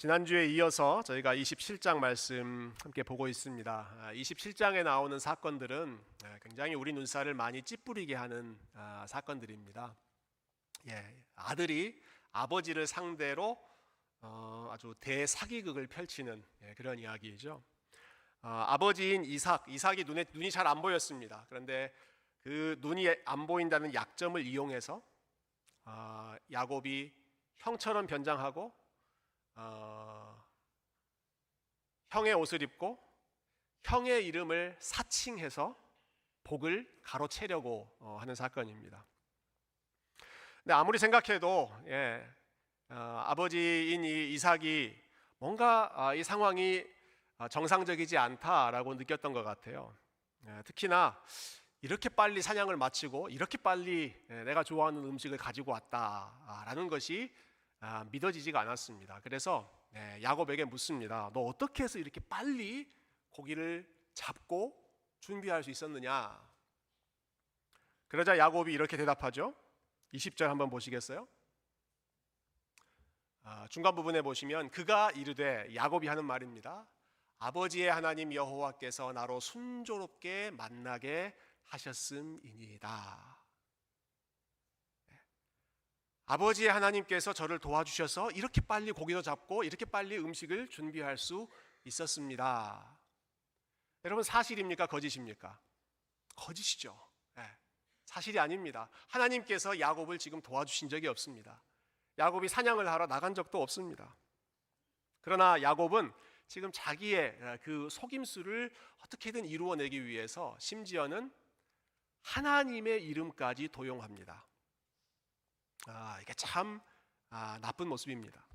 지난주에 이어서 저희가 27장 말씀 함께 보고 있습니다. 27장에 나오는 사건들은 굉장히 우리 눈살을 많이 찌푸리게 하는 사건들입니다. 아들이 아버지를 상대로 아주 대사기극을 펼치는 그런 이야기이죠. 아버지인 이삭이 눈이 잘 안 보였습니다. 그런데 그 눈이 안 보인다는 약점을 이용해서 야곱이 형처럼 변장하고 형의 옷을 입고 형의 이름을 사칭해서 복을 가로채려고 하는 사건입니다. 근데 아무리 생각해도 아버지인 이 이삭이 뭔가 이 상황이 정상적이지 않다라고 느꼈던 것 같아요. 특히나 이렇게 빨리 사냥을 마치고 이렇게 빨리 내가 좋아하는 음식을 가지고 왔다라는 것이 믿어지지가 않았습니다. 그래서 야곱에게 묻습니다. 너 어떻게 해서 이렇게 빨리 고기를 잡고 준비할 수 있었느냐? 그러자 야곱이 이렇게 대답하죠. 20절 한번 보시겠어요? 중간 부분에 보시면 그가 이르되, 야곱이 하는 말입니다. 아버지의 하나님 여호와께서 나로 순조롭게 만나게 하셨음이니이다. 아버지의 하나님께서 저를 도와주셔서 이렇게 빨리 고기도 잡고 이렇게 빨리 음식을 준비할 수 있었습니다. 여러분, 사실입니까? 거짓입니까? 거짓이죠. 사실이 아닙니다. 하나님께서 야곱을 지금 도와주신 적이 없습니다. 야곱이 사냥을 하러 나간 적도 없습니다. 그러나 야곱은 지금 자기의 그 속임수를 어떻게든 이루어내기 위해서 심지어는 하나님의 이름까지 도용합니다. 이게 참 나쁜 모습입니다.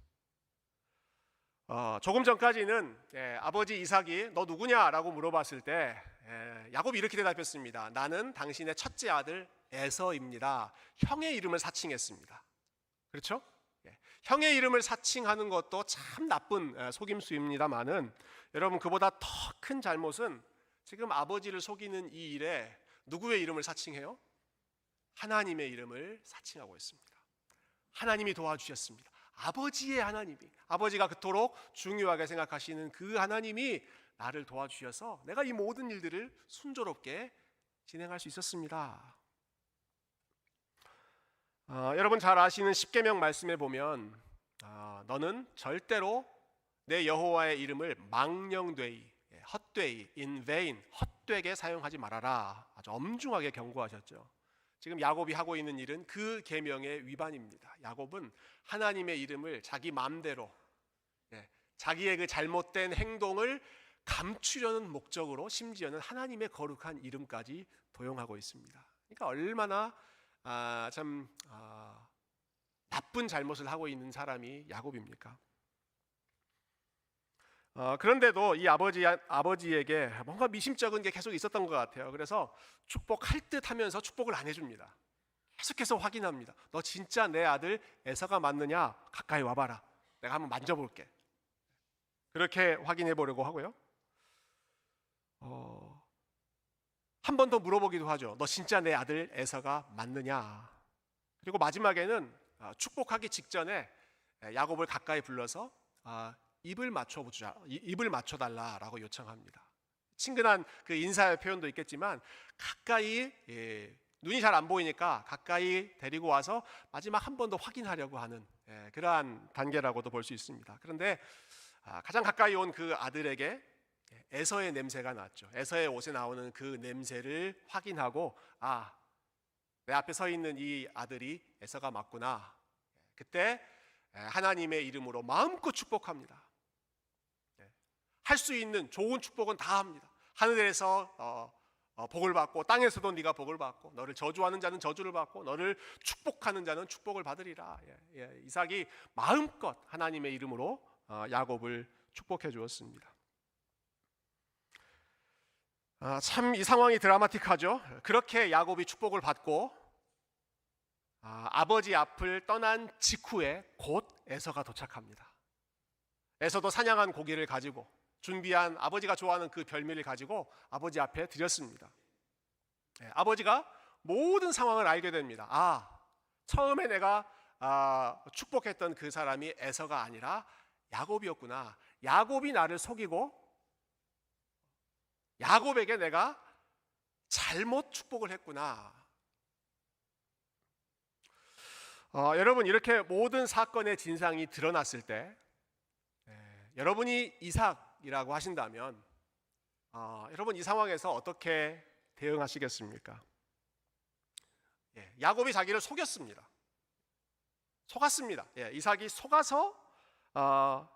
조금 전까지는 아버지 이삭이 너 누구냐라고 물어봤을 때 야곱이 이렇게 대답했습니다. 나는 당신의 첫째 아들 에서입니다. 형의 이름을 사칭했습니다. 그렇죠? 형의 이름을 사칭하는 것도 참 나쁜 속임수입니다만은 여러분, 그보다 더 큰 잘못은 지금 아버지를 속이는 이 일에 누구의 이름을 사칭해요? 하나님의 이름을 사칭하고 있습니다. 하나님이 도와주셨습니다. 아버지의 하나님이, 아버지가 그토록 중요하게 생각하시는 그 하나님이 나를 도와주셔서 내가 이 모든 일들을 순조롭게 진행할 수 있었습니다. 여러분 잘 아시는 십계명 말씀에 보면 너는 절대로 내 여호와의 이름을 망령되이, 헛되이, in vain, 헛되게 사용하지 말아라. 아주 엄중하게 경고하셨죠. 지금 야곱이 하고 있는 일은 그 계명의 위반입니다. 야곱은 하나님의 이름을 자기 마음대로, 자기의 그 잘못된 행동을 감추려는 목적으로 심지어는 하나님의 거룩한 이름까지 도용하고 있습니다. 그러니까 얼마나 나쁜 잘못을 하고 있는 사람이 야곱입니까? 그런데도 이 아버지에게 뭔가 미심쩍은 게 계속 있었던 것 같아요. 그래서 축복할 듯 하면서 축복을 안 해줍니다. 계속해서 확인합니다. 너 진짜 내 아들 에서가 맞느냐? 가까이 와봐라. 내가 한번 만져볼게. 그렇게 확인해 보려고 하고요. 한 번 더 물어보기도 하죠. 너 진짜 내 아들 에서가 맞느냐? 그리고 마지막에는 축복하기 직전에 야곱을 가까이 불러서 입을 맞춰달라라고 요청합니다. 친근한 그 인사의 표현도 있겠지만 가까이, 눈이 잘 안 보이니까 가까이 데리고 와서 마지막 한 번 더 확인하려고 하는 그러한 단계라고도 볼 수 있습니다. 그런데 가장 가까이 온 그 아들에게 에서의 냄새가 났죠. 에서의 옷에 나오는 그 냄새를 확인하고 내 앞에 서 있는 이 아들이 에서가 맞구나. 그때 하나님의 이름으로 마음껏 축복합니다. 할 수 있는 좋은 축복은 다 합니다. 하늘에서 복을 받고 땅에서도 네가 복을 받고 너를 저주하는 자는 저주를 받고 너를 축복하는 자는 축복을 받으리라. 이삭이 마음껏 하나님의 이름으로 야곱을 축복해 주었습니다. 참 이 상황이 드라마틱하죠. 그렇게 야곱이 축복을 받고 아버지 앞을 떠난 직후에 곧 에서가 도착합니다. 에서도 사냥한 고기를 가지고 준비한 아버지가 좋아하는 그 별미를 가지고 아버지 앞에 드렸습니다. 아버지가 모든 상황을 알게 됩니다. 처음에 내가 축복했던 그 사람이 에서가 아니라 야곱이었구나. 야곱이 나를 속이고 야곱에게 내가 잘못 축복을 했구나. 여러분, 이렇게 모든 사건의 진상이 드러났을 때 여러분이 이삭이라고 하신다면 여러분 이 상황에서 어떻게 대응하시겠습니까? 야곱이 자기를 속였습니다. 속았습니다. 이삭이 속아서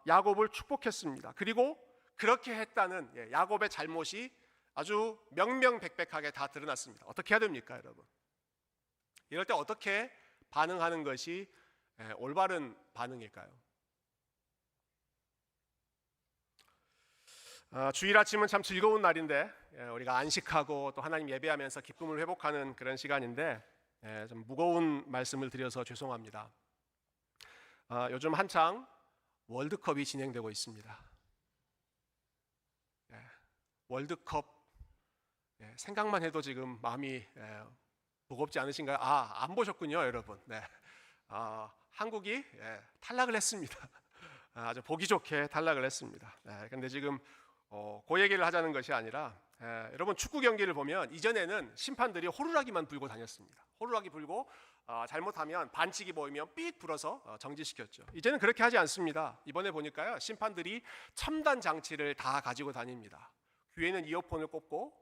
야곱을 축복했습니다. 그리고 그렇게 했다는 야곱의 잘못이 아주 명명백백하게 다 드러났습니다. 어떻게 해야 됩니까, 여러분? 이럴 때 어떻게 반응하는 것이 올바른 반응일까요? 주일 아침은 참 즐거운 날인데 우리가 안식하고 또 하나님 예배하면서 기쁨을 회복하는 그런 시간인데 좀 무거운 말씀을 드려서 죄송합니다. 요즘 한창 월드컵이 진행되고 있습니다. 월드컵 생각만 해도 지금 마음이 무겁지 않으신가요? 안 보셨군요, 여러분. 한국이 탈락을 했습니다. 아주 보기 좋게 탈락을 했습니다. 그런데 지금 그 얘기를 하자는 것이 아니라 여러분 축구 경기를 보면 이전에는 심판들이 호루라기만 불고 다녔습니다. 호루라기 불고 잘못하면 반칙이 보이면 삑 불어서 정지시켰죠. 이제는 그렇게 하지 않습니다. 이번에 보니까요, 심판들이 첨단 장치를 다 가지고 다닙니다. 귀에는 이어폰을 꽂고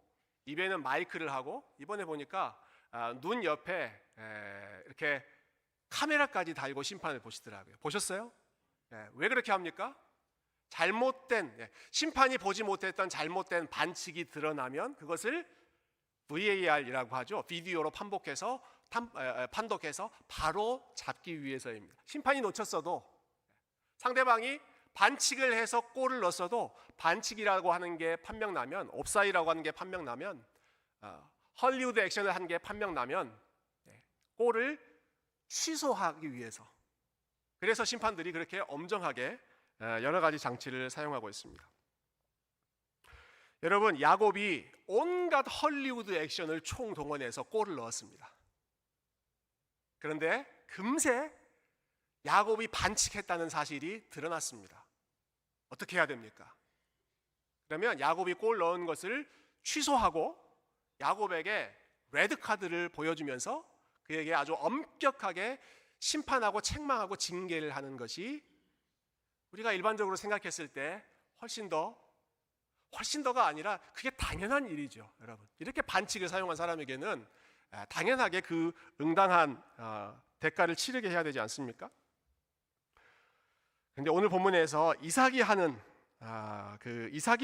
입에는 마이크를 하고 이번에 보니까 눈 옆에 이렇게 카메라까지 달고 심판을 보시더라고요. 보셨어요? 왜 그렇게 합니까? 잘못된 심판이 보지 못했던 잘못된 반칙이 드러나면 그것을 VAR이라고 하죠. 비디오로 판독해서 바로 잡기 위해서입니다. 심판이 놓쳤어도 상대방이 반칙을 해서 골을 넣었어도 반칙이라고 하는 게 판명나면, 옵사이드라고 하는 게 판명나면, 헐리우드 액션을 한 게 판명나면 골을 취소하기 위해서, 그래서 심판들이 그렇게 엄정하게 여러 가지 장치를 사용하고 있습니다. 여러분, 야곱이 온갖 헐리우드 액션을 총동원해서 골을 넣었습니다. 그런데 금세 야곱이 반칙했다는 사실이 드러났습니다. 어떻게 해야 됩니까? 그러면 야곱이 골 넣은 것을 취소하고 야곱에게 레드카드를 보여주면서 그에게 아주 엄격하게 심판하고 책망하고 징계를 하는 것이 우리가 일반적으로 생각했을 때 훨씬 더가 아니라 그게 당연한 일이죠, 여러분. 이렇게 반칙을 사용한 사람에게는 당연하게 그 응당한 대가를 치르게 해야 되지 않습니까? 그런데 오늘 본문에서 이삭이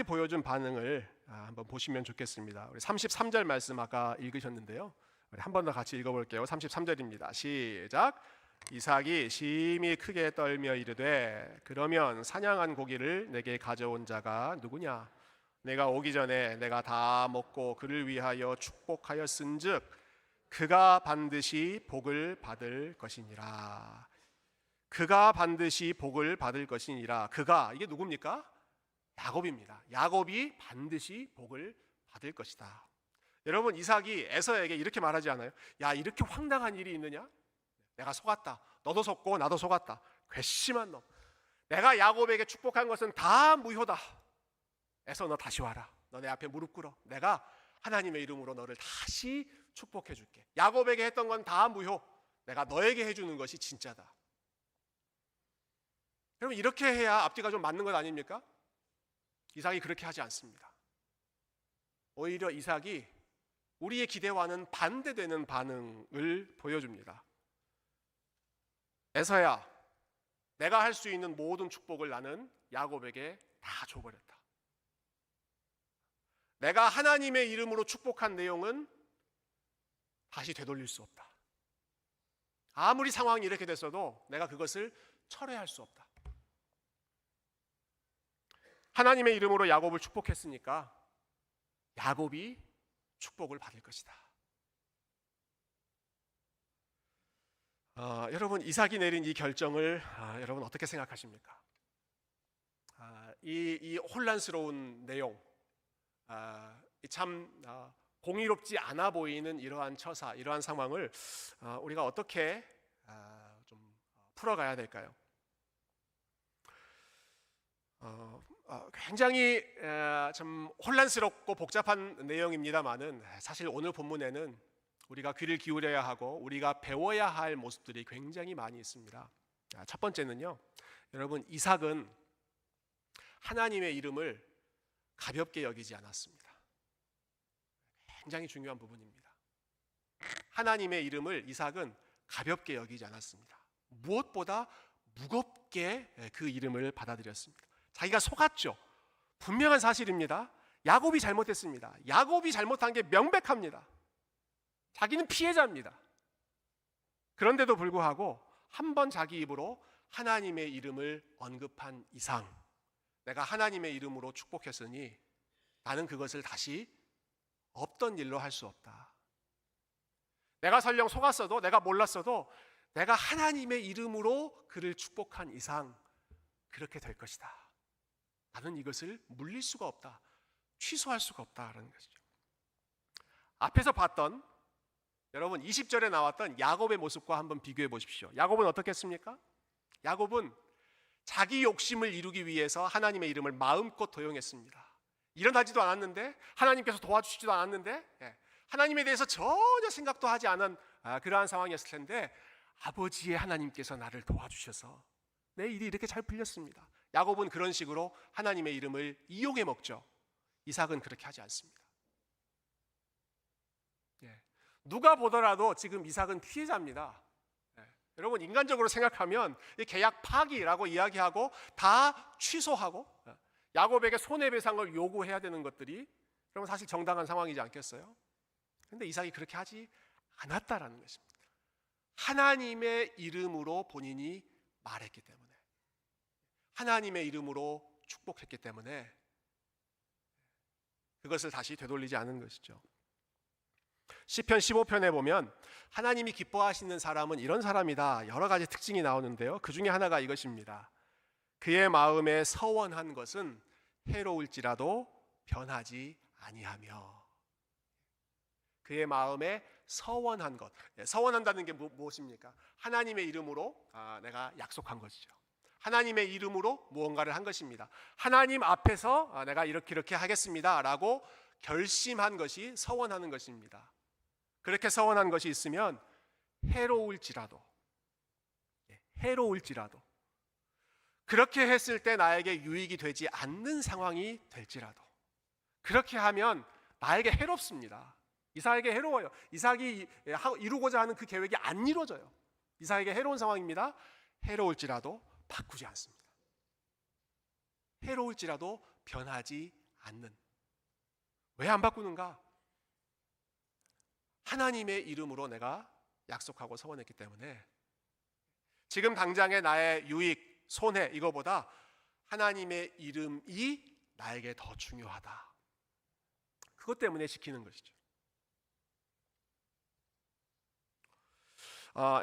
보여준 반응을 한번 보시면 좋겠습니다. 우리 33절 말씀 아까 읽으셨는데요. 우리 한 번 더 같이 읽어볼게요. 33절입니다. 시작. 이삭이 심히 크게 떨며 이르되 그러면 사냥한 고기를 내게 가져온 자가 누구냐? 내가 오기 전에 내가 다 먹고 그를 위하여 축복하였은즉 그가 반드시 복을 받을 것이니라. 그가 반드시 복을 받을 것이니라. 그가, 이게 누굽니까? 야곱입니다. 야곱이 반드시 복을 받을 것이다. 여러분, 이삭이 에서에게 이렇게 말하지 않아요? 야, 이렇게 황당한 일이 있느냐? 내가 속았다. 너도 속고 나도 속았다. 괘씸한 놈. 내가 야곱에게 축복한 것은 다 무효다. 에서, 너 다시 와라. 너 내 앞에 무릎 꿇어. 내가 하나님의 이름으로 너를 다시 축복해 줄게. 야곱에게 했던 건 다 무효. 내가 너에게 해주는 것이 진짜다. 그럼 이렇게 해야 앞뒤가 좀 맞는 것 아닙니까? 이삭이 그렇게 하지 않습니다. 오히려 이삭이 우리의 기대와는 반대되는 반응을 보여줍니다. 에서야, 내가 할 수 있는 모든 축복을 나는 야곱에게 다 줘버렸다. 내가 하나님의 이름으로 축복한 내용은 다시 되돌릴 수 없다. 아무리 상황이 이렇게 됐어도 내가 그것을 철회할 수 없다. 하나님의 이름으로 야곱을 축복했으니까 야곱이 축복을 받을 것이다. 여러분, 이삭이 내린 이 결정을 여러분 어떻게 생각하십니까? 이 혼란스러운 내용, 참 공의롭지 않아 보이는 이러한 처사, 이러한 상황을 우리가 어떻게 좀 풀어가야 될까요? 굉장히 좀 혼란스럽고 복잡한 내용입니다만은 사실 오늘 본문에는 우리가 귀를 기울여야 하고 우리가 배워야 할 모습들이 굉장히 많이 있습니다. 첫 번째는요, 여러분, 이삭은 하나님의 이름을 가볍게 여기지 않았습니다. 굉장히 중요한 부분입니다. 하나님의 이름을 이삭은 가볍게 여기지 않았습니다. 무엇보다 무겁게 그 이름을 받아들였습니다. 자기가 속았죠. 분명한 사실입니다. 야곱이 잘못했습니다. 야곱이 잘못한 게 명백합니다. 자기는 피해자입니다. 그런데도 불구하고 한 번 자기 입으로 하나님의 이름을 언급한 이상, 내가 하나님의 이름으로 축복했으니 나는 그것을 다시 없던 일로 할 수 없다. 내가 설령 속았어도, 내가 몰랐어도 내가 하나님의 이름으로 그를 축복한 이상 그렇게 될 것이다. 나는 이것을 물릴 수가 없다. 취소할 수가 없다라는 것이죠. 앞에서 봤던, 여러분 20절에 나왔던 야곱의 모습과 한번 비교해 보십시오. 야곱은 어떻게 했습니까? 야곱은 자기 욕심을 이루기 위해서 하나님의 이름을 마음껏 도용했습니다. 일어나지도 않았는데, 하나님께서 도와주시지도 않았는데, 하나님에 대해서 전혀 생각도 하지 않은 그러한 상황이었을 텐데, 아버지의 하나님께서 나를 도와주셔서 내 일이 이렇게 잘 풀렸습니다. 야곱은 그런 식으로 하나님의 이름을 이용해 먹죠. 이삭은 그렇게 하지 않습니다. 누가 보더라도 지금 이삭은 피해자입니다. 여러분, 인간적으로 생각하면 계약 파기라고 이야기하고 다 취소하고 야곱에게 손해배상을 요구해야 되는 것들이 그러면 사실 정당한 상황이지 않겠어요? 그런데 이삭이 그렇게 하지 않았다라는 것입니다. 하나님의 이름으로 본인이 말했기 때문에, 하나님의 이름으로 축복했기 때문에 그것을 다시 되돌리지 않은 것이죠. 시편 15편에 보면 하나님이 기뻐하시는 사람은 이런 사람이다, 여러 가지 특징이 나오는데요, 그 중에 하나가 이것입니다. 그의 마음에 서원한 것은 해로울지라도 변하지 아니하며. 그의 마음에 서원한 것, 서원한다는 게 무엇입니까? 하나님의 이름으로 내가 약속한 것이죠. 하나님의 이름으로 무언가를 한 것입니다. 하나님 앞에서 내가 이렇게 하겠습니다 라고 결심한 것이 서원하는 것입니다. 그렇게 서원한 것이 있으면 해로울지라도, 그렇게 했을 때 나에게 유익이 되지 않는 상황이 될지라도, 그렇게 하면 나에게 해롭습니다. 이삭에게 해로워요. 이삭이 이루고자 하는 그 계획이 안 이루어져요. 이삭에게 해로운 상황입니다. 해로울지라도 바꾸지 않습니다. 해로울지라도 변하지 않는. 왜 안 바꾸는가? 하나님의 이름으로 내가 약속하고 서원했기 때문에 지금 당장의 나의 유익, 손해, 이거보다 하나님의 이름이 나에게 더 중요하다. 그것 때문에 지키는 것이죠.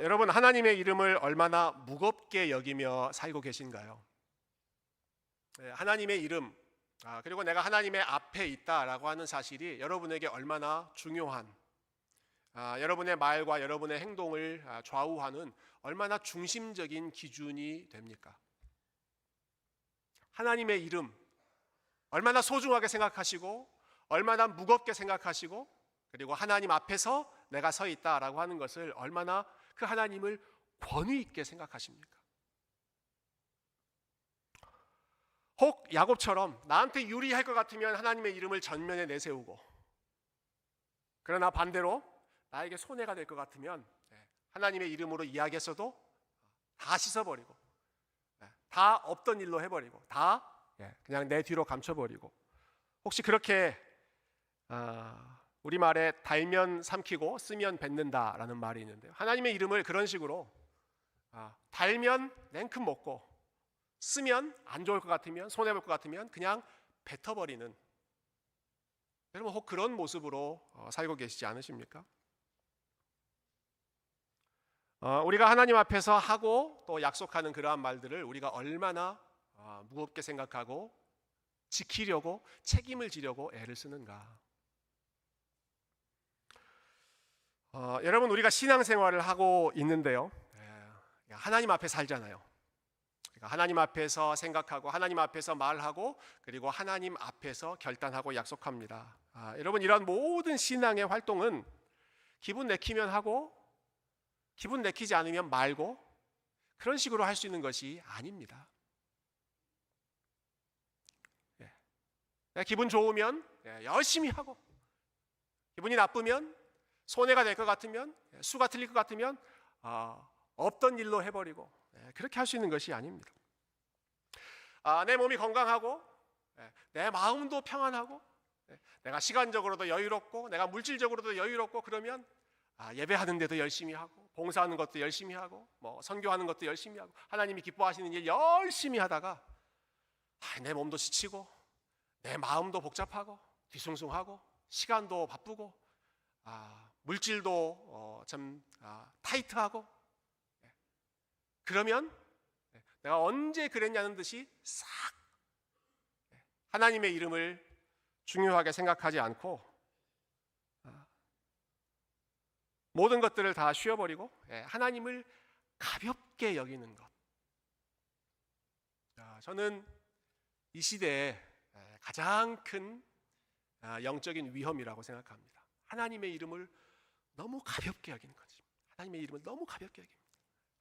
여러분, 하나님의 이름을 얼마나 무겁게 여기며 살고 계신가요? 하나님의 이름, 그리고 내가 하나님의 앞에 있다라고 하는 사실이 여러분에게 얼마나 중요한, 여러분의 말과 여러분의 행동을 좌우하는 얼마나 중심적인 기준이 됩니까? 하나님의 이름 얼마나 소중하게 생각하시고 얼마나 무겁게 생각하시고, 그리고 하나님 앞에서 내가 서 있다라고 하는 것을 얼마나 그 하나님을 권위 있게 생각하십니까? 혹 야곱처럼 나한테 유리할 것 같으면 하나님의 이름을 전면에 내세우고, 그러나 반대로 나에게 손해가 될 것 같으면 하나님의 이름으로 이야기했어도 다 씻어버리고, 다 없던 일로 해버리고, 다 그냥 내 뒤로 감춰버리고, 혹시 그렇게 우리말에 달면 삼키고 쓰면 뱉는다라는 말이 있는데요, 하나님의 이름을 그런 식으로 달면 냉큼 먹고 쓰면 안 좋을 것 같으면, 손해볼 것 같으면 그냥 뱉어버리는, 여러분 혹 그런 모습으로 살고 계시지 않으십니까? 우리가 하나님 앞에서 하고 또 약속하는 그러한 말들을 우리가 얼마나 무겁게 생각하고 지키려고 책임을 지려고 애를 쓰는가. 여러분, 우리가 신앙생활을 하고 있는데요, 하나님 앞에 살잖아요. 하나님 앞에서 생각하고 하나님 앞에서 말하고 그리고 하나님 앞에서 결단하고 약속합니다. 여러분, 이런 모든 신앙의 활동은 기분 내키면 하고 기분 내키지 않으면 말고 그런 식으로 할 수 있는 것이 아닙니다. 기분 좋으면 열심히 하고 기분이 나쁘면 손해가 될 것 같으면 수가 틀릴 것 같으면 없던 일로 해버리고 그렇게 할 수 있는 것이 아닙니다. 내 몸이 건강하고 내 마음도 평안하고 내가 시간적으로도 여유롭고 내가 물질적으로도 여유롭고 그러면 예배하는 데도 열심히 하고 봉사하는 것도 열심히 하고 뭐 선교하는 것도 열심히 하고 하나님이 기뻐하시는 일 열심히 하다가 내 몸도 지치고 내 마음도 복잡하고 뒤숭숭하고 시간도 바쁘고 물질도 참 타이트하고 그러면 내가 언제 그랬냐는 듯이 싹 하나님의 이름을 중요하게 생각하지 않고 모든 것들을 다 쉬어버리고 하나님을 가볍게 여기는 것. 저는 이 시대에 가장 큰 영적인 위험이라고 생각합니다. 하나님의 이름을 너무 가볍게 여기는 거지. 하나님의 이름을 너무 가볍게 여깁니다.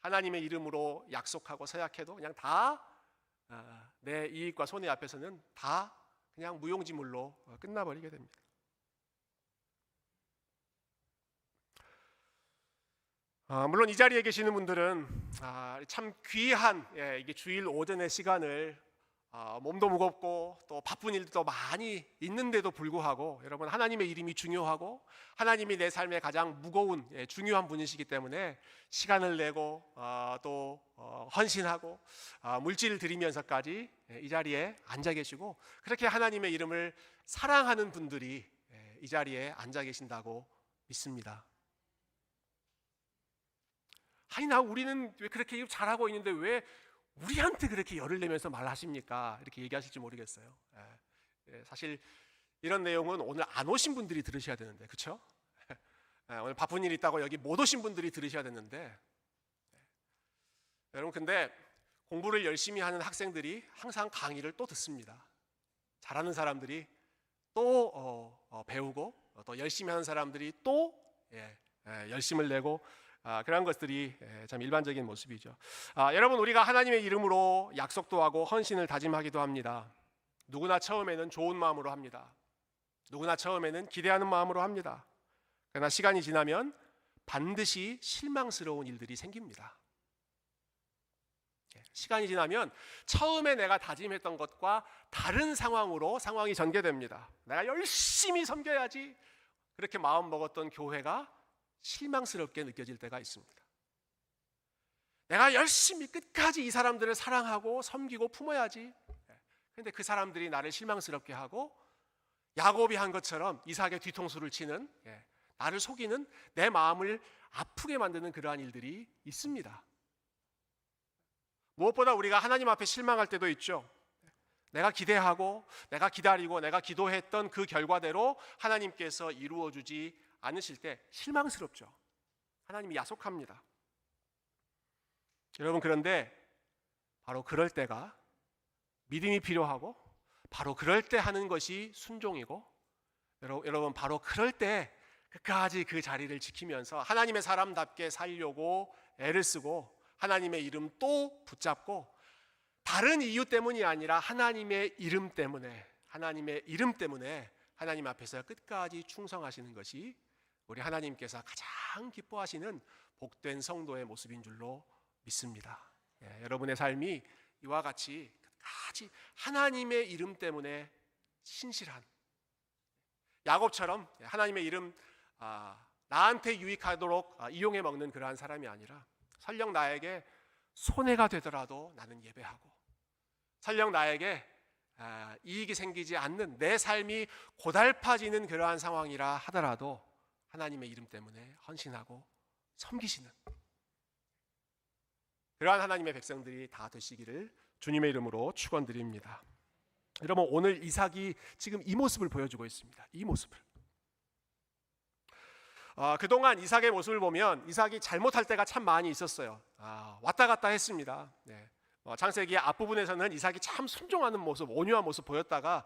하나님의 이름으로 약속하고 서약해도 그냥 다 내 이익과 손해 앞에서는 다 그냥 무용지물로 끝나버리게 됩니다. 물론 이 자리에 계시는 분들은 참 귀한 이게 주일 오전의 시간을 몸도 무겁고 또 바쁜 일도 많이 있는데도 불구하고 여러분 하나님의 이름이 중요하고 하나님이 내 삶에 가장 무거운 중요한 분이시기 때문에 시간을 내고 또 헌신하고 물질을 드리면서까지 이 자리에 앉아 계시고 그렇게 하나님의 이름을 사랑하는 분들이 이 자리에 앉아 계신다고 믿습니다. 우리는 왜 그렇게 잘하고 있는데 왜 우리한테 그렇게 열을 내면서 말하십니까? 이렇게 얘기하실지 모르겠어요. 사실 이런 내용은 오늘 안 오신 분들이 들으셔야 되는데, 그렇죠? 오늘 바쁜 일 있다고 여기 못 오신 분들이 들으셔야 되는데, 여러분 근데 공부를 열심히 하는 학생들이 항상 강의를 또 듣습니다. 잘하는 사람들이 또 배우고 또 열심히 하는 사람들이 또 열심을 내고 그런 것들이 참 일반적인 모습이죠. 여러분 우리가 하나님의 이름으로 약속도 하고 헌신을 다짐하기도 합니다. 누구나 처음에는 좋은 마음으로 합니다. 누구나 처음에는 기대하는 마음으로 합니다. 그러나 시간이 지나면 반드시 실망스러운 일들이 생깁니다. 시간이 지나면 처음에 내가 다짐했던 것과 다른 상황이 전개됩니다. 내가 열심히 섬겨야지 그렇게 마음 먹었던 교회가 실망스럽게 느껴질 때가 있습니다. 내가 열심히 끝까지 이 사람들을 사랑하고 섬기고 품어야지. 그런데 그 사람들이 나를 실망스럽게 하고 야곱이 한 것처럼 이삭의 뒤통수를 치는 나를 속이는 내 마음을 아프게 만드는 그러한 일들이 있습니다. 무엇보다 우리가 하나님 앞에 실망할 때도 있죠. 내가 기대하고 내가 기다리고 내가 기도했던 그 결과대로 하나님께서 이루어주지 않으실 때 실망스럽죠. 하나님이 야속합니다. 여러분 그런데 바로 그럴 때가 믿음이 필요하고 바로 그럴 때 하는 것이 순종이고 여러분 바로 그럴 때 끝까지 그 자리를 지키면서 하나님의 사람답게 살려고 애를 쓰고 하나님의 이름 또 붙잡고 다른 이유 때문이 아니라 하나님의 이름 때문에 하나님 앞에서 끝까지 충성하시는 것이 우리 하나님께서 가장 기뻐하시는 복된 성도의 모습인 줄로 믿습니다. 여러분의 삶이 이와 같이 끝까지 하나님의 이름 때문에 신실한 야곱처럼 하나님의 이름 나한테 유익하도록 이용해 먹는 그러한 사람이 아니라 설령 나에게 손해가 되더라도 나는 예배하고 설령 나에게 이익이 생기지 않는 내 삶이 고달파지는 그러한 상황이라 하더라도 하나님의 이름 때문에 헌신하고 섬기시는 그러한 하나님의 백성들이 다 되시기를 주님의 이름으로 축원드립니다. 여러분 오늘 이삭이 지금 이 모습을 보여주고 있습니다. 이 모습을 그동안 이삭의 모습을 보면 이삭이 잘못할 때가 참 많이 있었어요. 왔다 갔다 했습니다. 창세기 앞부분에서는 이삭이 참 순종하는 모습, 온유한 모습 보였다가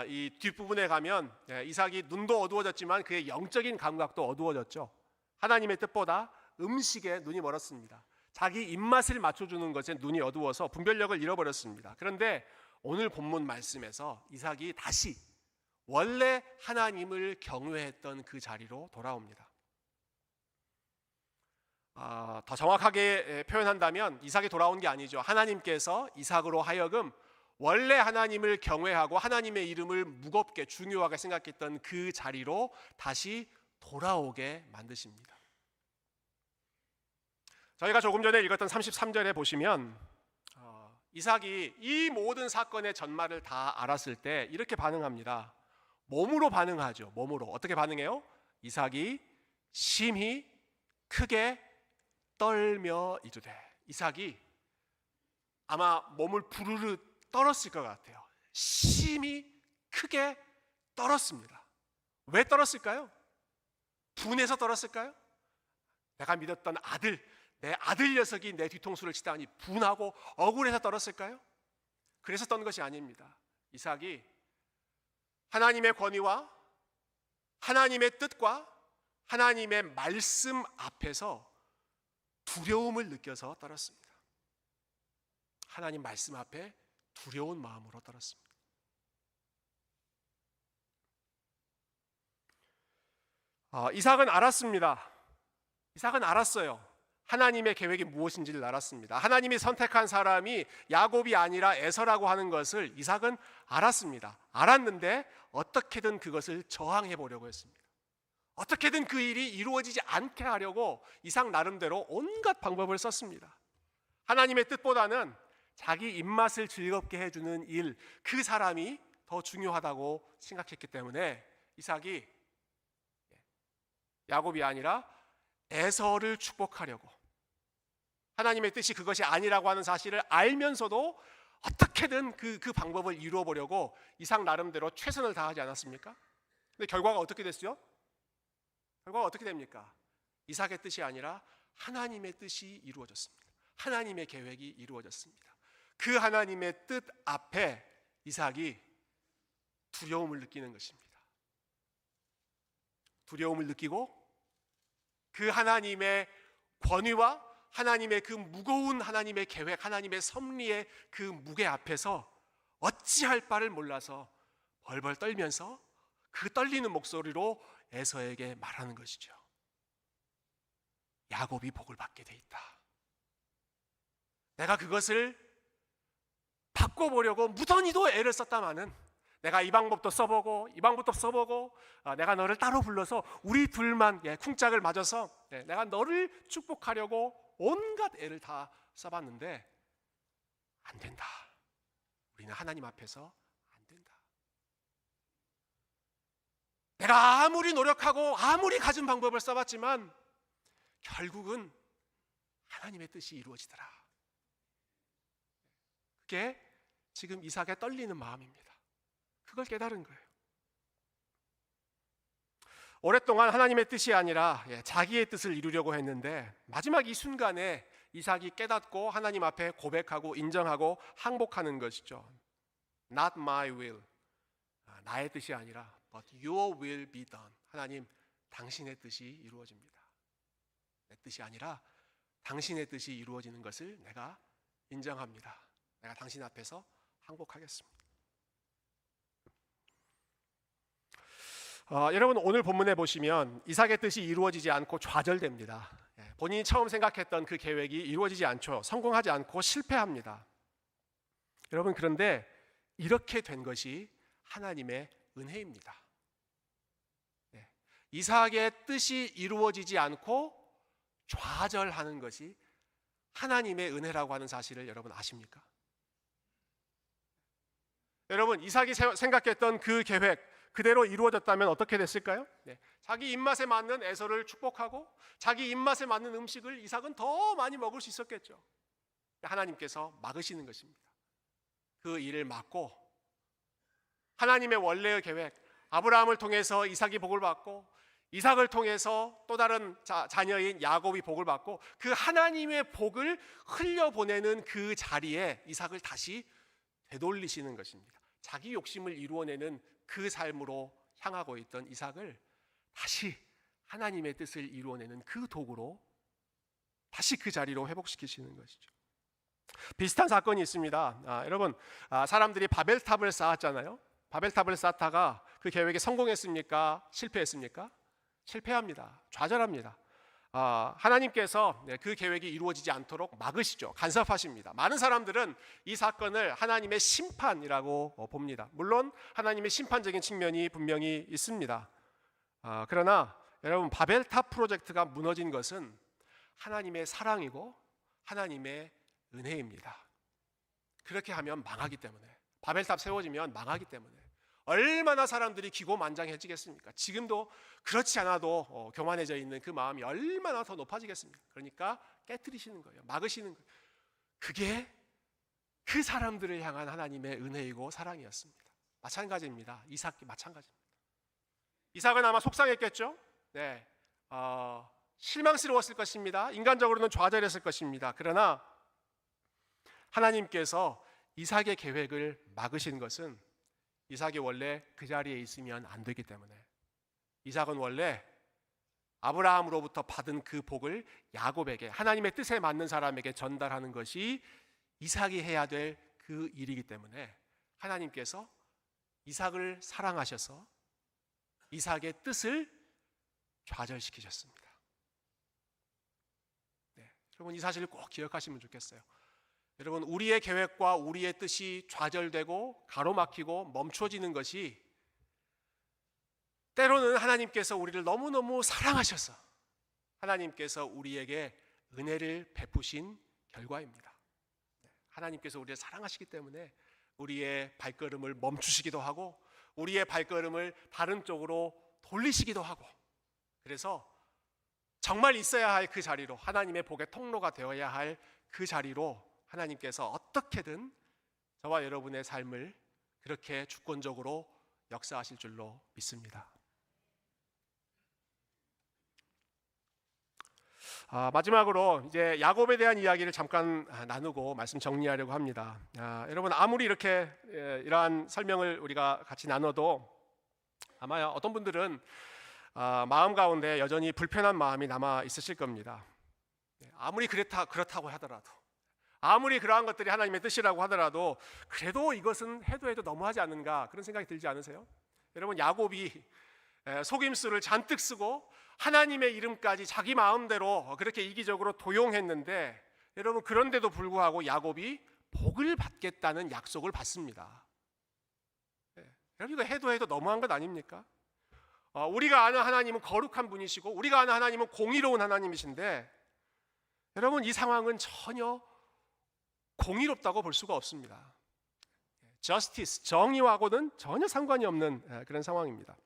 이 뒷부분에 가면 이삭이 눈도 어두워졌지만 그의 영적인 감각도 어두워졌죠. 하나님의 뜻보다 음식에 눈이 멀었습니다. 자기 입맛을 맞춰주는 것에 눈이 어두워서 분별력을 잃어버렸습니다. 그런데 오늘 본문 말씀에서 이삭이 다시 원래 하나님을 경외했던 그 자리로 돌아옵니다. 더 정확하게 표현한다면 이삭이 돌아온 게 아니죠. 하나님께서 이삭으로 하여금 원래 하나님을 경외하고 하나님의 이름을 무겁게 중요하게 생각했던 그 자리로 다시 돌아오게 만드십니다. 저희가 조금 전에 읽었던 33절에 보시면 이삭이 이 모든 사건의 전말을 다 알았을 때 이렇게 반응합니다. 몸으로 반응하죠. 몸으로. 어떻게 반응해요? 이삭이 심히 크게 떨며 이르되. 이삭이 아마 몸을 부르르 떨었을 것 같아요. 심히 크게 떨었습니다. 왜 떨었을까요? 분해서 떨었을까요? 내가 믿었던 아들, 내 아들 녀석이 내 뒤통수를 치다니 분하고 억울해서 떨었을까요? 그래서 떤 것이 아닙니다. 이삭이 하나님의 권위와 하나님의 뜻과 하나님의 말씀 앞에서 두려움을 느껴서 떨었습니다. 하나님 말씀 앞에 두려운 마음으로 떨었습니다. 이삭은 알았습니다. 이삭은 알았어요. 하나님의 계획이 무엇인지를 알았습니다. 하나님이 선택한 사람이 야곱이 아니라 에서라고 하는 것을 이삭은 알았습니다. 알았는데 어떻게든 그것을 저항해 보려고 했습니다. 어떻게든 그 일이 이루어지지 않게 하려고 이삭 나름대로 온갖 방법을 썼습니다. 하나님의 뜻보다는 자기 입맛을 즐겁게 해주는 일, 그 사람이 더 중요하다고 생각했기 때문에 이삭이 야곱이 아니라 에서를 축복하려고, 하나님의 뜻이 그것이 아니라고 하는 사실을 알면서도 어떻게든 그 방법을 이루어 보려고 이삭 나름대로 최선을 다하지 않았습니까? 근데 결과가 어떻게 됐죠? 결과가 어떻게 됩니까? 이삭의 뜻이 아니라 하나님의 뜻이 이루어졌습니다. 하나님의 계획이 이루어졌습니다. 그 하나님의 뜻 앞에 이삭이 두려움을 느끼는 것입니다. 두려움을 느끼고 그 하나님의 권위와 하나님의 그 무거운 하나님의 계획, 하나님의 섭리의 그 무게 앞에서 어찌할 바를 몰라서 벌벌 떨면서 그 떨리는 목소리로 에서에게 말하는 것이죠. 야곱이 복을 받게 돼 있다. 내가 그것을 바꿔보려고 무던히도 애를 썼다마는, 내가 이 방법도 써보고 이 방법도 써보고 내가 너를 따로 불러서 우리 둘만 쿵짝을 맞아서 내가 너를 축복하려고 온갖 애를 다 써봤는데 안 된다. 우리는 하나님 앞에서 안 된다. 내가 아무리 노력하고 아무리 가진 방법을 써봤지만 결국은 하나님의 뜻이 이루어지더라. 그게 지금 이삭의 떨리는 마음입니다. 그걸 깨달은 거예요. 오랫동안 하나님의 뜻이 아니라 자기의 뜻을 이루려고 했는데 마지막 이 순간에 이삭이 깨닫고 하나님 앞에 고백하고 인정하고 항복하는 것이죠. Not my will, 나의 뜻이 아니라 But your will be done. 하나님, 당신의 뜻이 이루어집니다. 내 뜻이 아니라 당신의 뜻이 이루어지는 것을 내가 인정합니다. 내가 당신 앞에서 항복하겠습니다. 여러분, 오늘 본문에 보시면 이삭의 뜻이 이루어지지 않고 좌절됩니다. 본인이 처음 생각했던 그 계획이 이루어지지 않죠. 성공하지 않고 실패합니다. 여러분, 그런데 이렇게 된 것이 하나님의 은혜입니다. 이삭의 뜻이 이루어지지 않고 좌절하는 것이 하나님의 은혜라고 하는 사실을 여러분 아십니까? 여러분, 이삭이 생각했던 그 계획 그대로 이루어졌다면 어떻게 됐을까요? 자기 입맛에 맞는 에서를 축복하고 자기 입맛에 맞는 음식을 이삭은 더 많이 먹을 수 있었겠죠. 하나님께서 막으시는 것입니다. 그 일을 막고 하나님의 원래의 계획, 아브라함을 통해서 이삭이 복을 받고 이삭을 통해서 또 다른 자녀인 야곱이 복을 받고 그 하나님의 복을 흘려보내는 그 자리에 이삭을 다시 되돌리시는 것입니다. 자기 욕심을 이루어내는 그 삶으로 향하고 있던 이삭을 다시 하나님의 뜻을 이루어내는 그 도구로 다시 그 자리로 회복시키시는 것이죠. 비슷한 사건이 있습니다. 여러분, 사람들이 바벨탑을 쌓았잖아요. 바벨탑을 쌓다가 그 계획에 성공했습니까? 실패했습니까? 실패합니다. 좌절합니다. 하나님께서 그 계획이 이루어지지 않도록 막으시죠. 간섭하십니다. 많은 사람들은 이 사건을 하나님의 심판이라고 봅니다. 물론 하나님의 심판적인 측면이 분명히 있습니다. 그러나 여러분, 바벨탑 프로젝트가 무너진 것은 하나님의 사랑이고 하나님의 은혜입니다. 그렇게 하면 망하기 때문에, 바벨탑 세워지면 망하기 때문에 얼마나 사람들이 기고만장해지겠습니까? 지금도 그렇지 않아도 교만해져 있는 그 마음이 얼마나 더 높아지겠습니까? 그러니까 깨트리시는 거예요. 막으시는 거예요. 그게 그 사람들을 향한 하나님의 은혜이고 사랑이었습니다. 마찬가지입니다. 이삭이 마찬가지입니다. 이삭은 아마 속상했겠죠? 네, 실망스러웠을 것입니다. 인간적으로는 좌절했을 것입니다. 그러나 하나님께서 이삭의 계획을 막으신 것은 이삭이 원래 그 자리에 있으면 안 되기 때문에, 이삭은 원래 아브라함으로부터 받은 그 복을 야곱에게, 하나님의 뜻에 맞는 사람에게 전달하는 것이 이삭이 해야 될 그 일이기 때문에 하나님께서 이삭을 사랑하셔서 이삭의 뜻을 좌절시키셨습니다. 네, 여러분, 이 사실을 꼭 기억하시면 좋겠어요. 여러분, 우리의 계획과 우리의 뜻이 좌절되고 가로막히고 멈춰지는 것이 때로는 하나님께서 우리를 너무너무 사랑하셔서 하나님께서 우리에게 은혜를 베푸신 결과입니다. 하나님께서 우리를 사랑하시기 때문에 우리의 발걸음을 멈추시기도 하고 우리의 발걸음을 다른 쪽으로 돌리시기도 하고, 그래서 정말 있어야 할 그 자리로, 하나님의 복의 통로가 되어야 할 그 자리로 하나님께서 어떻게든 저와 여러분의 삶을 그렇게 주권적으로 역사하실 줄로 믿습니다. 마지막으로 이제 야곱에 대한 이야기를 잠깐 나누고 말씀 정리하려고 합니다. 여러분, 아무리 이렇게 이러한 설명을 우리가 같이 나눠도 아마 어떤 분들은 마음 가운데 여전히 불편한 마음이 남아 있으실 겁니다. 아무리 그렇다고 하더라도, 아무리 그러한 것들이 하나님의 뜻이라고 하더라도 그래도 이것은 해도 너무하지 않는가, 그런 생각이 들지 않으세요? 여러분, 야곱이 속임수를 잔뜩 쓰고 하나님의 이름까지 자기 마음대로 그렇게 이기적으로 도용했는데, 여러분, 그런데도 불구하고 야곱이 복을 받겠다는 약속을 받습니다. 여러분, 이거 해도 너무한 것 아닙니까? 우리가 아는 하나님은 거룩한 분이시고 우리가 아는 하나님은 공의로운 하나님이신데, 여러분, 이 상황은 전혀 공의롭다고 볼 수가 없습니다. justice, 정의와고는 전혀 상관이 없는 그런 상황입니다.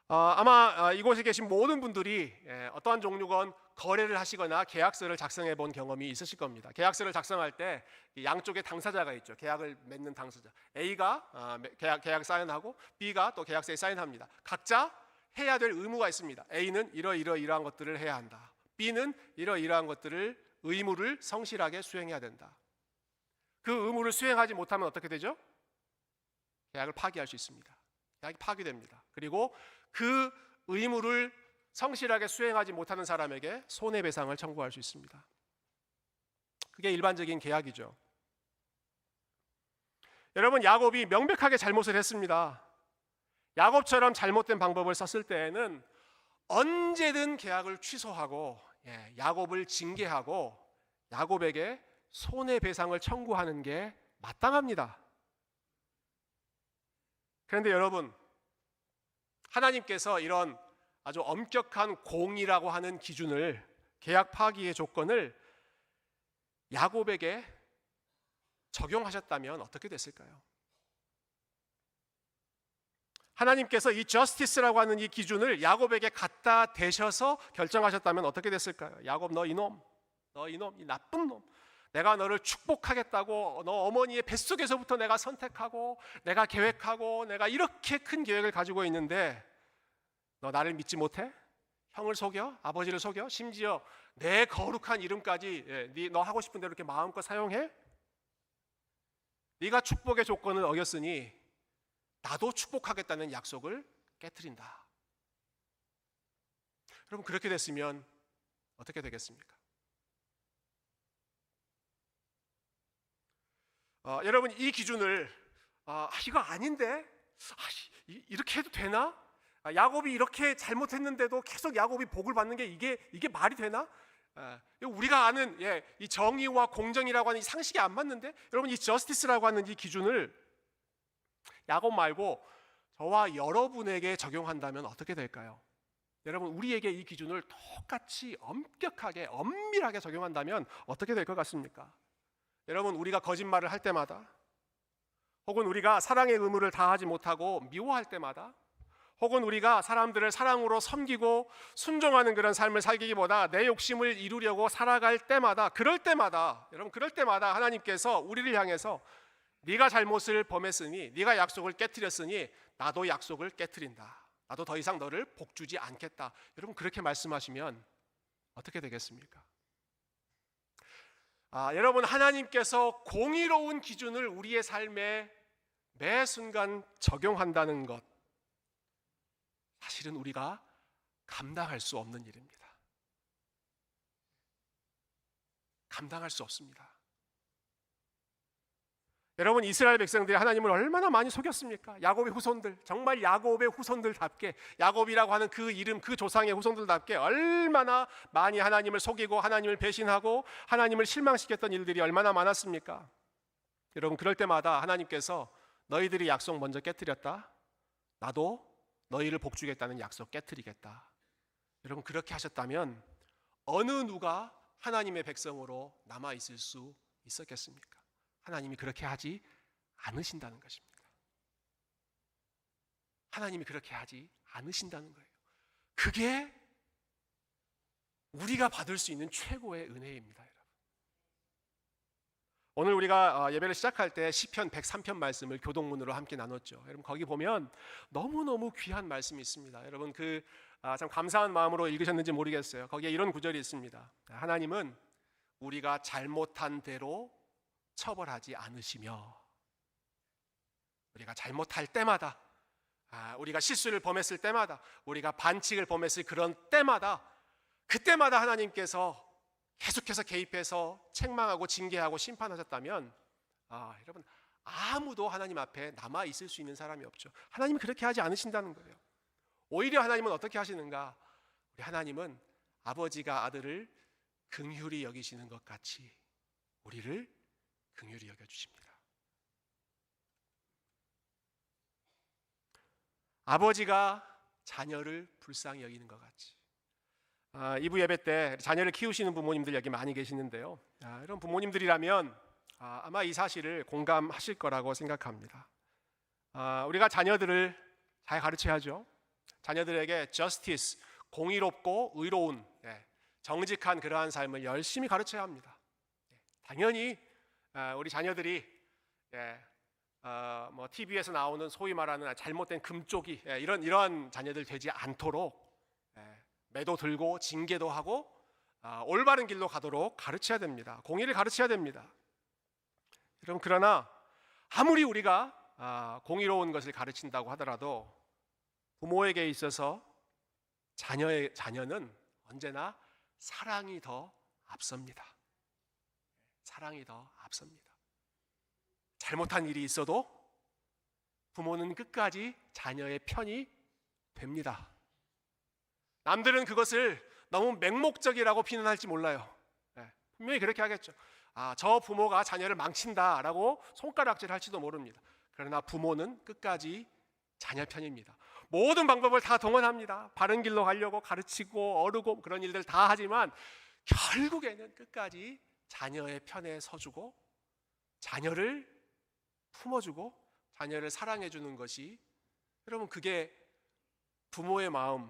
아마 이곳에 계신 모든 분들이 어떠한 종류건 거래를 하시거나 계약서를 작성해 본 경험이 있으실 겁니다. 계약서를 작성할 때 양쪽에 당사자가 있죠. 계약을 맺는 당사자. A가 계약 사인하고 B가 또 계약서에 사인합니다. 각자 해야 될 의무가 있습니다. A는 이러이러한 것들을 해야 한다. B는 이러이러한 것들을, 의무를 성실하게 수행해야 된다. 그 의무를 수행하지 못하면 어떻게 되죠? 계약을 파기할 수 있습니다. 계약이 파기됩니다. 그리고 그 의무를 성실하게 수행하지 못하는 사람에게 손해배상을 청구할 수 있습니다. 그게 일반적인 계약이죠. 여러분, 야곱이 명백하게 잘못을 했습니다. 야곱처럼 잘못된 방법을 썼을 때에는 언제든 계약을 취소하고 야곱을 징계하고 야곱에게 손해배상을 청구하는 게 마땅합니다. 그런데 여러분, 하나님께서 이런 아주 엄격한 공의라고 하는 기준을, 계약 파기의 조건을 야곱에게 적용하셨다면 어떻게 됐을까요? 하나님께서 이 justice라고 하는 이 기준을 야곱에게 갖다 대셔서 결정하셨다면 어떻게 됐을까요? 야곱, 너 이놈, 이 나쁜 놈, 내가 너를 축복하겠다고, 너 어머니의 뱃속에서부터 내가 선택하고 내가 계획하고 내가 이렇게 큰 계획을 가지고 있는데 너 나를 믿지 못해? 형을 속여? 아버지를 속여? 심지어 내 거룩한 이름까지 너 하고 싶은 대로 이렇게 마음껏 사용해? 네가 축복의 조건을 어겼으니 나도 축복하겠다는 약속을 깨트린다. 여러분, 그렇게 됐으면 어떻게 되겠습니까? 여러분, 이 기준을 이거 아닌데? 이렇게 해도 되나? 야곱이 이렇게 잘못했는데도 계속 야곱이 복을 받는 게 이게 말이 되나? 우리가 아는 이 정의와 공정이라고 하는 이 상식이 안 맞는데, 여러분, 이 저스티스라고 하는 이 기준을 야곱 말고 저와 여러분에게 적용한다면 어떻게 될까요? 여러분, 우리에게 이 기준을 똑같이 엄격하게 엄밀하게 적용한다면 어떻게 될 것 같습니까? 여러분, 우리가 거짓말을 할 때마다, 혹은 우리가 사랑의 의무를 다하지 못하고 미워할 때마다, 혹은 우리가 사람들을 사랑으로 섬기고 순종하는 그런 삶을 살기보다 내 욕심을 이루려고 살아갈 때마다, 그럴 때마다 하나님께서 우리를 향해서 네가 잘못을 범했으니, 네가 약속을 깨트렸으니 나도 약속을 깨트린다. 나도 더 이상 너를 복주지 않겠다. 여러분, 그렇게 말씀하시면 어떻게 되겠습니까? 여러분, 하나님께서 공의로운 기준을 우리의 삶에 매 순간 적용한다는 것, 사실은 우리가 감당할 수 없는 일입니다. 감당할 수 없습니다. 여러분, 이스라엘 백성들이 하나님을 얼마나 많이 속였습니까? 야곱의 후손들, 정말 야곱의 후손들답게, 야곱이라고 하는 그 이름, 그 조상의 후손들답게 얼마나 많이 하나님을 속이고 하나님을 배신하고 하나님을 실망시켰던 일들이 얼마나 많았습니까? 여러분, 그럴 때마다 하나님께서 너희들이 약속 먼저 깨트렸다, 나도 너희를 복주겠다는 약속 깨트리겠다. 여러분, 그렇게 하셨다면 어느 누가 하나님의 백성으로 남아있을 수 있었겠습니까? 하나님이 그렇게 하지 않으신다는 것입니다. 하나님이 그렇게 하지 않으신다는 거예요. 그게 우리가 받을 수 있는 최고의 은혜입니다, 여러분. 오늘 우리가 예배를 시작할 때 시편 103편 말씀을 교동문으로 함께 나눴죠. 여러분, 거기 보면 너무너무 귀한 말씀이 있습니다. 여러분, 참 감사한 마음으로 읽으셨는지 모르겠어요. 거기에 이런 구절이 있습니다. 하나님은 우리가 잘못한 대로 처벌하지 않으시며, 우리가 잘못할 때마다, 우리가 실수를 범했을 때마다, 우리가 반칙을 범했을 그런 때마다, 그때마다 하나님께서 계속해서 개입해서 책망하고 징계하고 심판하셨다면, 여러분, 아무도 하나님 앞에 남아 있을 수 있는 사람이 없죠. 하나님이 그렇게 하지 않으신다는 거예요. 오히려 하나님은 어떻게 하시는가? 우리 하나님은 아버지가 아들을 긍휼히 여기시는 것 같이 우리를 긍휼히 여겨주십니다. 아버지가 자녀를 불쌍히 여기는 것 같이. 2부 예배 때 자녀를 키우시는 부모님들 여기 많이 계시는데요. 이런 부모님들이라면 아마 이 사실을 공감하실 거라고 생각합니다. 우리가 자녀들을 잘 가르쳐야죠. 자녀들에게 justice, 공의롭고 의로운, 정직한 그러한 삶을 열심히 가르쳐야 합니다. 당연히 우리 자녀들이 TV에서 나오는 소위 말하는 잘못된 금쪽이 이런 자녀들 되지 않도록 매도 들고 징계도 하고 올바른 길로 가도록 가르쳐야 됩니다. 공의를 가르쳐야 됩니다. 여러분, 그러나 아무리 우리가 공의로운 것을 가르친다고 하더라도 부모에게 있어서 자녀는 언제나 사랑이 더 앞섭니다. 사랑이 더 앞섭니다. 잘못한 일이 있어도 부모는 끝까지 자녀의 편이 됩니다. 남들은 그것을 너무 맹목적이라고 비난할지 몰라요. 분명히 그렇게 하겠죠. 저 부모가 자녀를 망친다라고 손가락질 할지도 모릅니다. 그러나 부모는 끝까지 자녀 편입니다. 모든 방법을 다 동원합니다. 바른 길로 가려고 가르치고 어르고 그런 일들 다 하지만 결국에는 끝까지 자녀의 편에 서주고 자녀를 품어주고 자녀를 사랑해주는 것이, 여러분, 그게 부모의 마음,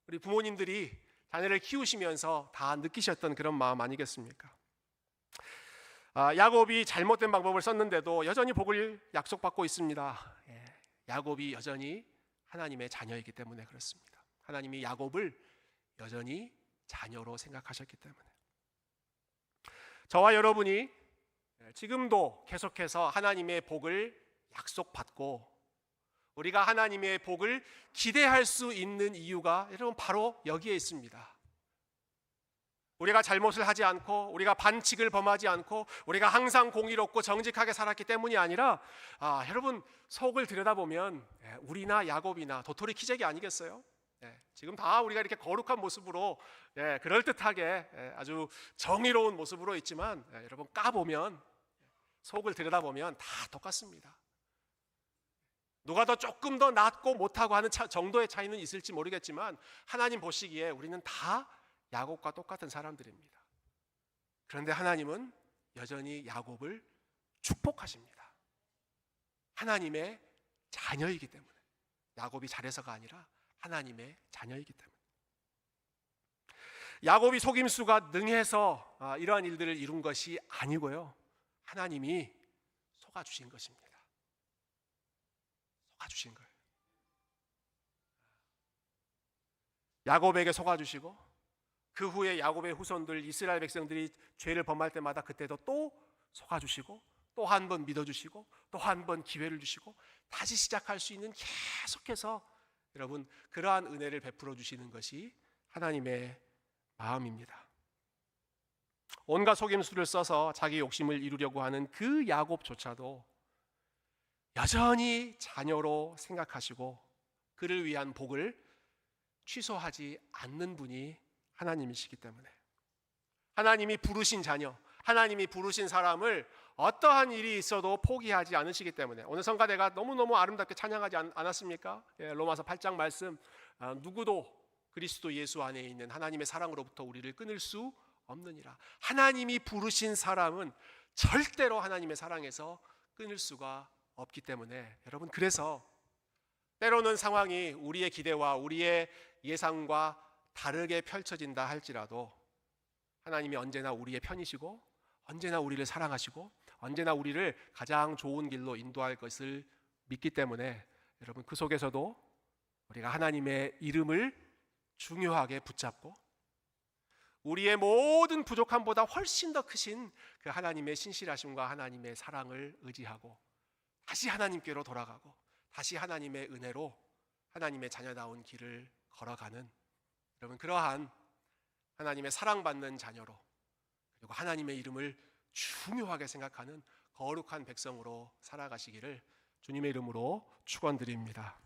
우리 부모님들이 자녀를 키우시면서 다 느끼셨던 그런 마음 아니겠습니까? 야곱이 잘못된 방법을 썼는데도 여전히 복을 약속받고 있습니다. 야곱이 여전히 하나님의 자녀이기 때문에 그렇습니다. 하나님이 야곱을 여전히 자녀로 생각하셨기 때문에. 저와 여러분이 지금도 계속해서 하나님의 복을 약속받고 우리가 하나님의 복을 기대할 수 있는 이유가 여러분 바로 여기에 있습니다. 우리가 잘못을 하지 않고 우리가 반칙을 범하지 않고 우리가 항상 공의롭고 정직하게 살았기 때문이 아니라 여러분 속을 들여다보면 우리나 야곱이나 도토리 키재기 아니겠어요? 지금 다 우리가 이렇게 거룩한 모습으로 그럴듯하게 아주 정의로운 모습으로 있지만 여러분 까보면 속을 들여다보면 다 똑같습니다. 누가 더 조금 더 낫고 못하고 하는 정도의 차이는 있을지 모르겠지만 하나님 보시기에 우리는 다 야곱과 똑같은 사람들입니다. 그런데 하나님은 여전히 야곱을 축복하십니다. 하나님의 자녀이기 때문에. 야곱이 잘해서가 아니라 하나님의 자녀이기 때문에. 야곱이 속임수가 능해서 이러한 일들을 이룬 것이 아니고요, 하나님이 속아주신 것입니다. 속아주신 거예요. 야곱에게 속아주시고 그 후에 야곱의 후손들 이스라엘 백성들이 죄를 범할 때마다 그때도 또 속아주시고 또 한 번 믿어주시고 또 한 번 기회를 주시고 다시 시작할 수 있는 계속해서 여러분 그러한 은혜를 베풀어 주시는 것이 하나님의 마음입니다. 온갖 속임수를 써서 자기 욕심을 이루려고 하는 그 야곱조차도 여전히 자녀로 생각하시고 그를 위한 복을 취소하지 않는 분이 하나님이시기 때문에, 하나님이 부르신 자녀, 하나님이 부르신 사람을 어떠한 일이 있어도 포기하지 않으시기 때문에, 오늘 성가대가 너무너무 아름답게 찬양하지 않았습니까? 로마서 8장 말씀, 누구도 그리스도 예수 안에 있는 하나님의 사랑으로부터 우리를 끊을 수 없느니라. 하나님이 부르신 사람은 절대로 하나님의 사랑에서 끊을 수가 없기 때문에, 여러분 그래서 때로는 상황이 우리의 기대와 우리의 예상과 다르게 펼쳐진다 할지라도 하나님이 언제나 우리의 편이시고 언제나 우리를 사랑하시고 언제나 우리를 가장 좋은 길로 인도할 것을 믿기 때문에, 여러분 그 속에서도 우리가 하나님의 이름을 중요하게 붙잡고 우리의 모든 부족함보다 훨씬 더 크신 그 하나님의 신실하심과 하나님의 사랑을 의지하고 다시 하나님께로 돌아가고 다시 하나님의 은혜로 하나님의 자녀다운 길을 걸어가는, 여러분 그러한 하나님의 사랑받는 자녀로, 그리고 하나님의 이름을 중요하게 생각하는 거룩한 백성으로 살아가시기를 주님의 이름으로 축원드립니다.